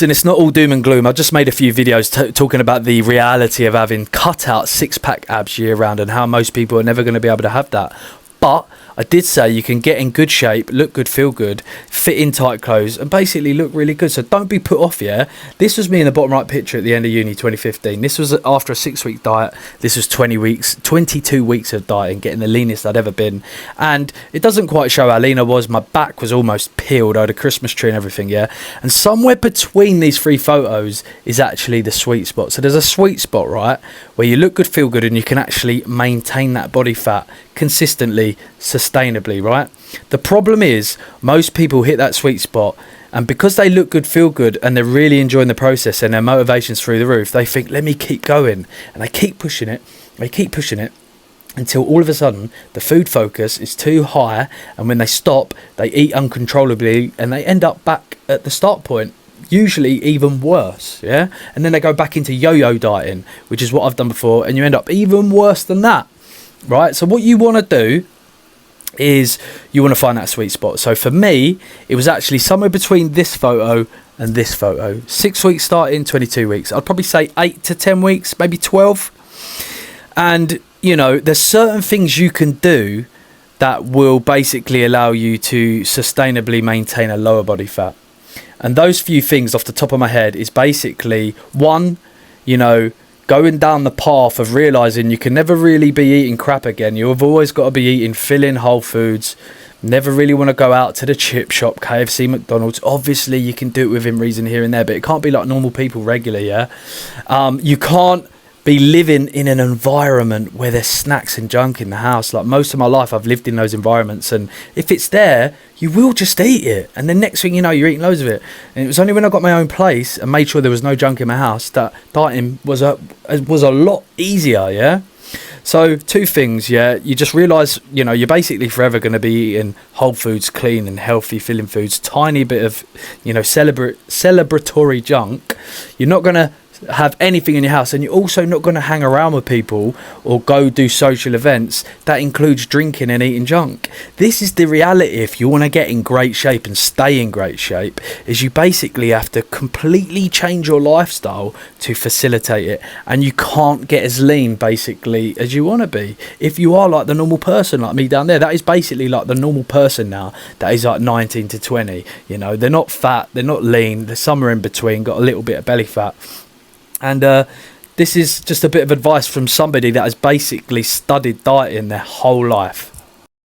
listen, it's not all doom and gloom. I just made a few videos talking about the reality of having cut out six-pack abs year round and how most people are never going to be able to have that. But I did say you can get in good shape, look good, feel good, fit in tight clothes, and basically look really good. So don't be put off, yeah? This was me in the bottom right picture at the end of uni 2015. This was after a 6-week diet. This was 22 weeks of dieting, getting the leanest I'd ever been. And it doesn't quite show how lean I was. My back was almost peeled. I had a Christmas tree and everything, yeah? And somewhere between these three photos is actually the sweet spot. So there's a sweet spot, right, where you look good, feel good, and you can actually maintain that body fat consistently, sustainably, right? The problem is most people hit that sweet spot, and because they look good, feel good, and they're really enjoying the process and their motivation's through the roof, they think, let me keep going, and they keep pushing it until all of a sudden the food focus is too high, and when they stop they eat uncontrollably and they end up back at the start point, usually even worse, yeah? And then they go back into yo-yo dieting, which is what I've done before, and you end up even worse than that, right? So what you want to do is you want to find that sweet spot. So for me, it was actually somewhere between this photo and this photo. 6 weeks starting, 22 weeks. I'd probably say 8 to 10 weeks, maybe 12. And, you know, there's certain things you can do that will basically allow you to sustainably maintain a lower body fat. And those few things off the top of my head is basically, one, you know, going down the path of realizing you can never really be eating crap again. You've always got to be eating filling whole foods. Never really want to go out to the chip shop, KFC, McDonald's. Obviously, you can do it within reason here and there, but it can't be like normal people regularly, yeah? You can't be living in an environment where there's snacks and junk in the house. Like most of my life, I've lived in those environments, and if it's there, you will just eat it, and the next thing you know, you're eating loads of it. And it was only when I got my own place and made sure there was no junk in my house that dieting was a lot easier, yeah? So two things, yeah? You just realise, you know, you're basically forever going to be eating whole foods, clean and healthy filling foods, tiny bit of, you know, celebratory junk. You're not going to have anything in your house, and you're also not going to hang around with people or go do social events that includes drinking and eating junk. This is the reality. If you want to get in great shape and stay in great shape, is you basically have to completely change your lifestyle to facilitate it, and you can't get as lean basically as you want to be. If you are like the normal person like me down there, that is basically like the normal person now, that is like 19 to 20, you know, they're not fat, they're not lean, they're somewhere in between, got a little bit of belly fat. And this is just a bit of advice from somebody that has basically studied dieting their whole life.